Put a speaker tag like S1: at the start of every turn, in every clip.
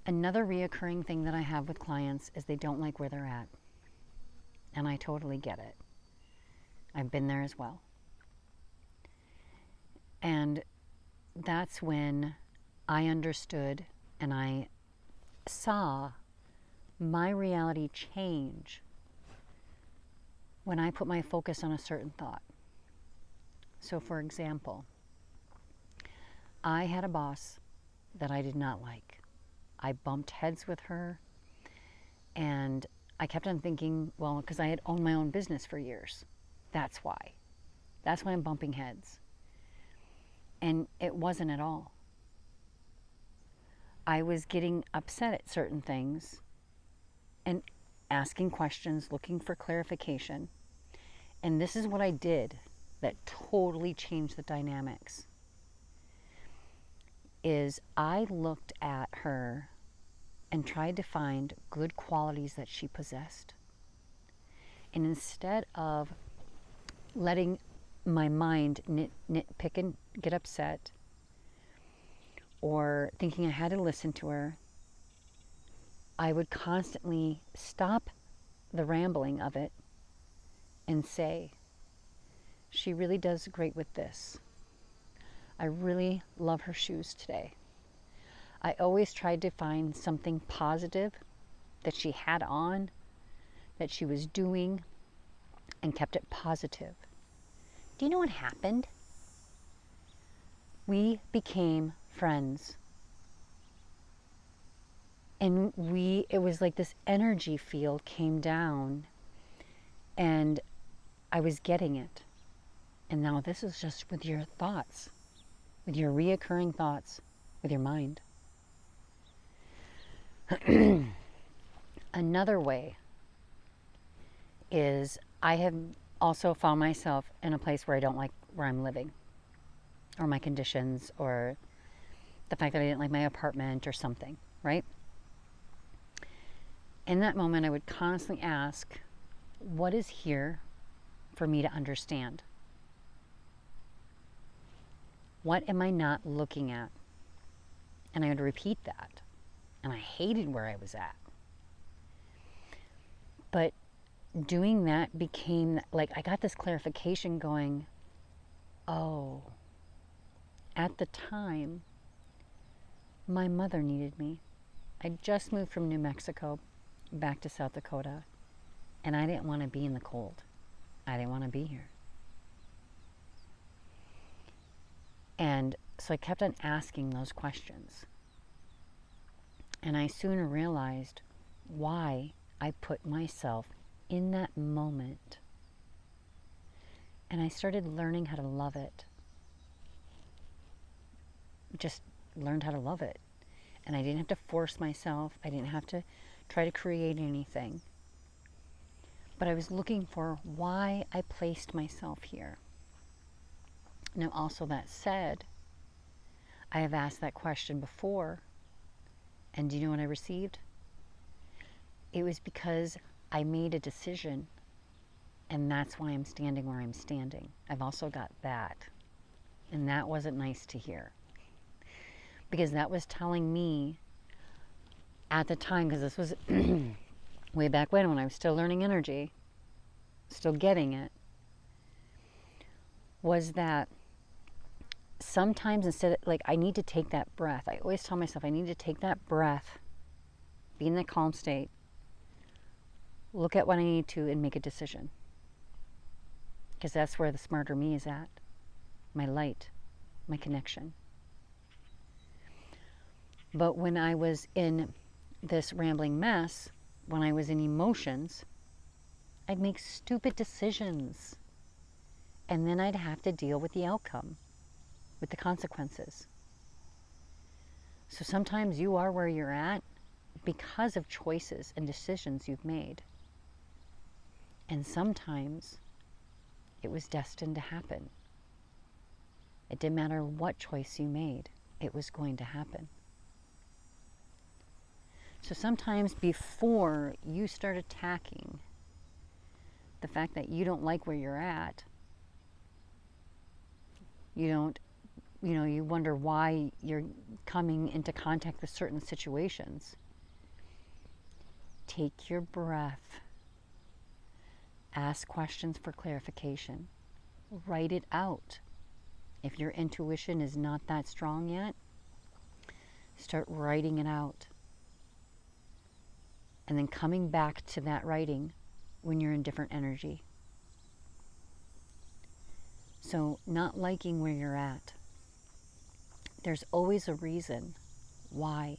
S1: Another reoccurring thing that I have with clients is they don't like where they're at. And I totally get it. I've been there as well. And that's when I understood and I saw my reality change when I put my focus on a certain thought. So, for example, I had a boss that I did not like. I bumped heads with her, and I kept on thinking, well, because I had owned my own business for years. That's why. That's why I'm bumping heads. And it wasn't at all. I was getting upset at certain things and asking questions, looking for clarification. And this is what I did that totally changed the dynamics. Is I looked at her and tried to find good qualities that she possessed. And instead of letting my mind nitpick and get upset, or thinking I had to listen to her, I would constantly stop the rambling of it and say, she really does great with this. I really love her shoes today. I always tried to find something positive that she had on, that she was doing, and kept it positive. Do you know what happened? We became friends. And it was like this energy field came down, and I was getting it. And now this is just with your thoughts, with your reoccurring thoughts, with your mind. Another way is I have also found myself in a place where I don't like where I'm living, or my conditions, or the fact that I didn't like my apartment or something, right? In that moment, I would constantly ask, what is here for me to understand? What am I not looking at? And I would repeat that. And I hated where I was at. But doing that became like, I got this clarification going, oh, at the time, my mother needed me. I just moved from New Mexico back to South Dakota, and I didn't want to be in the cold. I didn't want to be here. And so I kept on asking those questions. And I soon realized why I put myself in that moment. And I started learning how to love it. Just learned how to love it. And I didn't have to force myself. I didn't have to try to create anything. But I was looking for why I placed myself here. Now, also that said, I have asked that question before. And do you know what I received? It was because I made a decision, and that's why I'm standing where I'm standing. I've also got that. And that wasn't nice to hear. Because that was telling me at the time, because this was way back when I was still learning energy, still getting it, was that sometimes instead of, like, I need to take that breath. I always tell myself I need to take that breath, be in that calm state, look at what I need to, and make a decision. Because that's where the smarter me is at. My light, my connection. But when I was in this rambling mess, when I was in emotions, I'd make stupid decisions. And then I'd have to deal with the outcome, with the consequences. So sometimes you are where you're at because of choices and decisions you've made. And sometimes it was destined to happen. It didn't matter what choice you made, it was going to happen. So sometimes before you start attacking the fact that you don't like where you're at, you don't you wonder why you're coming into contact with certain situations. Take your breath. Ask questions for clarification. Write it out. If your intuition is not that strong yet, start writing it out. And then coming back to that writing when you're in different energy. So, not liking where you're at. There's always a reason why.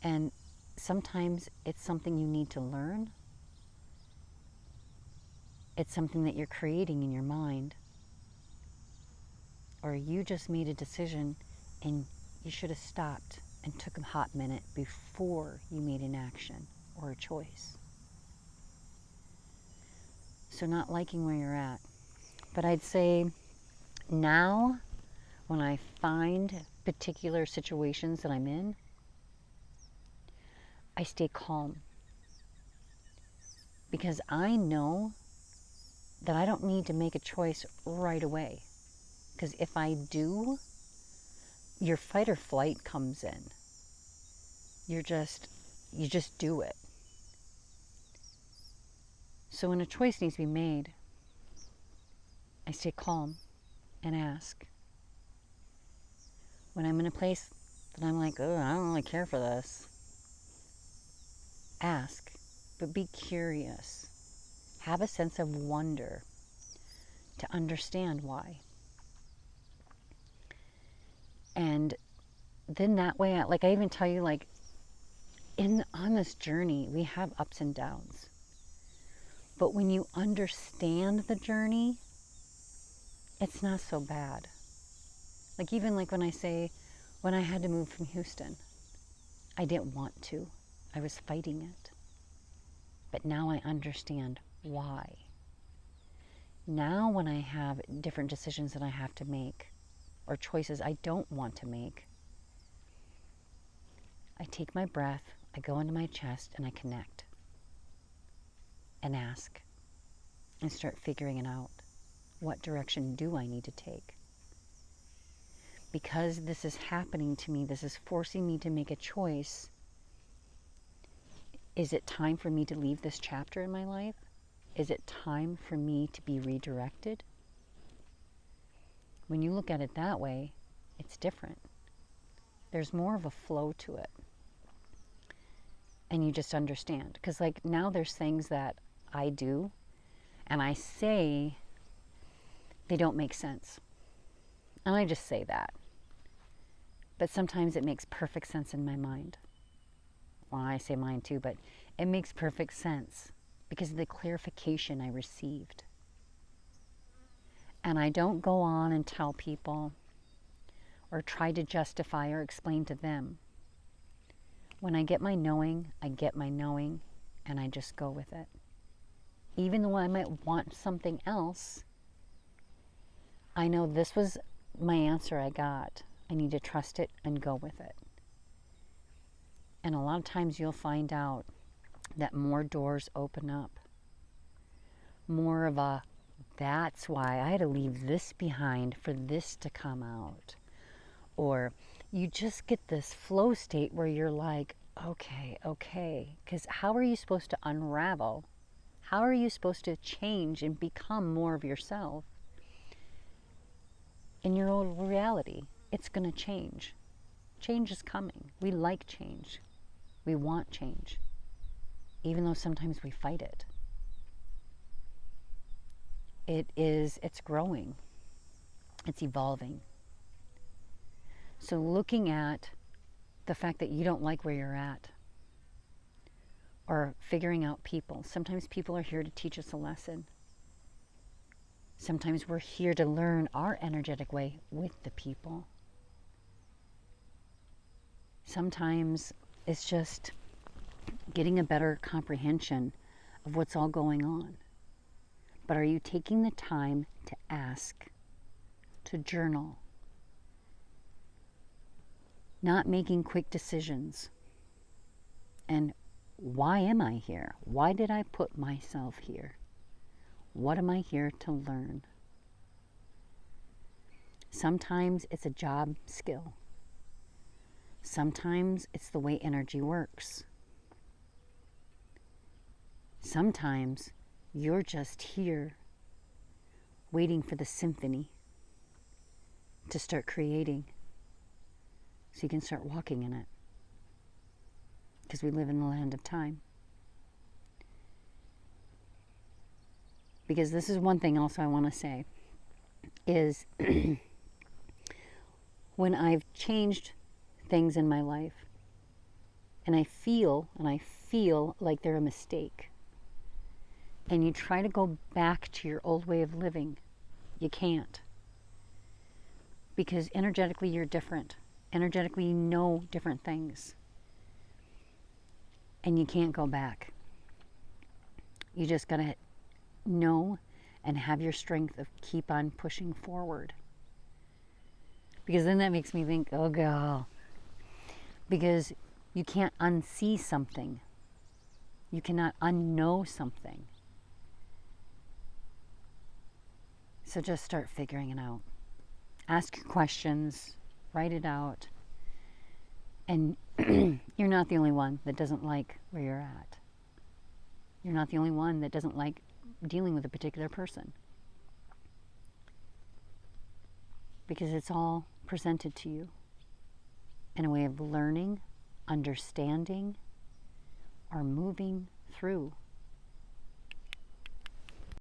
S1: And sometimes it's something you need to learn. It's something that you're creating in your mind. Or you just made a decision and you should have stopped and took a hot minute before you made an action or a choice. So not liking where you're at. But I'd say now, when I find particular situations that I'm in, I stay calm. Because I know that I don't need to make a choice right away. Because if I do, your fight or flight comes in. You just do it. So when a choice needs to be made, I stay calm and ask. When I'm in a place that I'm like, oh, I don't really care for this, ask, but be curious. Have a sense of wonder to understand why. And then that way, I even tell you, on this journey, we have ups and downs. But when you understand the journey, it's not so bad. Even when I had to move from Houston, I didn't want to. I was fighting it. But now I understand why. Now when I have different decisions that I have to make, or choices I don't want to make, I take my breath, I go into my chest, and I connect. And ask. And start figuring it out. What direction do I need to take? Because this is happening to me, this is forcing me to make a choice. Is it time for me to leave this chapter in my life? Is it time for me to be redirected? When you look at it that way, it's different. There's more of a flow to it. And you just understand. Because now there's things that I do and I say they don't make sense. And I just say that. But sometimes it makes perfect sense in my mind. Well, I say mine too, but it makes perfect sense because of the clarification I received. And I don't go on and tell people or try to justify or explain to them. When I get my knowing, and I just go with it. Even though I might want something else, I know this was my answer I got. I need to trust it and go with it. And a lot of times you'll find out that more doors open up. More of a, that's why I had to leave this behind for this to come out. Or you just get this flow state where you're like, okay. Because how are you supposed to unravel? How are you supposed to change and become more of yourself in your own reality? It's going to change. Change is coming. We like change. We want change. Even though sometimes we fight it. It's growing. It's evolving. So looking at the fact that you don't like where you're at, or figuring out people. Sometimes people are here to teach us a lesson. Sometimes we're here to learn our energetic way with the people. Sometimes it's just getting a better comprehension of what's all going on. But are you taking the time to ask, to journal, not making quick decisions? And why am I here? Why did I put myself here? What am I here to learn? Sometimes it's a job skill. Sometimes it's the way energy works. Sometimes you're just here waiting for the symphony to start creating so you can start walking in it. Because we live in the land of time. Because this is one thing also I want to say is when I've changed things in my life and I feel like they're a mistake, and you try to go back to your old way of living, you can't. Because energetically you're different. Energetically you know different things. And you can't go back. You just gotta know and have your strength of keep on pushing forward. Because then that makes me think, oh girl. Because you can't unsee something. You cannot unknow something. So just start figuring it out. Ask your questions, write it out. And you're not the only one that doesn't like where you're at. You're not the only one that doesn't like dealing with a particular person. Because it's all presented to you in a way of learning, understanding, or moving through.